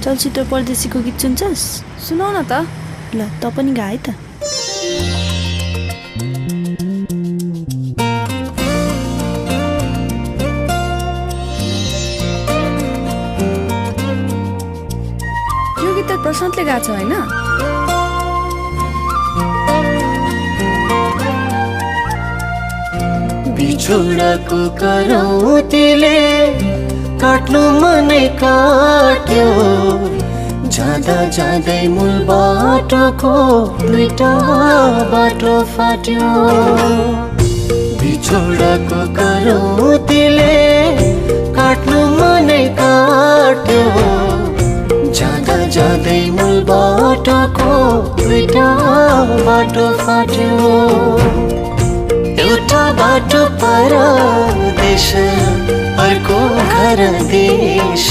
चलचित्र परदेशीको गीत सुन्छस्? सुनाउ न त। ल त पनि गा है त। यो गीत त प्रशान्तले गाछ हैन? बिछोडाको करौतीले काट्नु मनै काट्यो, जाँदा जाँदै मूल बाटोको दुईटा बाटो फाट्यो। बिछोडाको करौतीले काट्नु मनै काट्यो, जाँदा जाँदै मूल बाटोको दुईटा बाटो फाट्यो। एउटा बाटो परदेश, अर्को घर देश।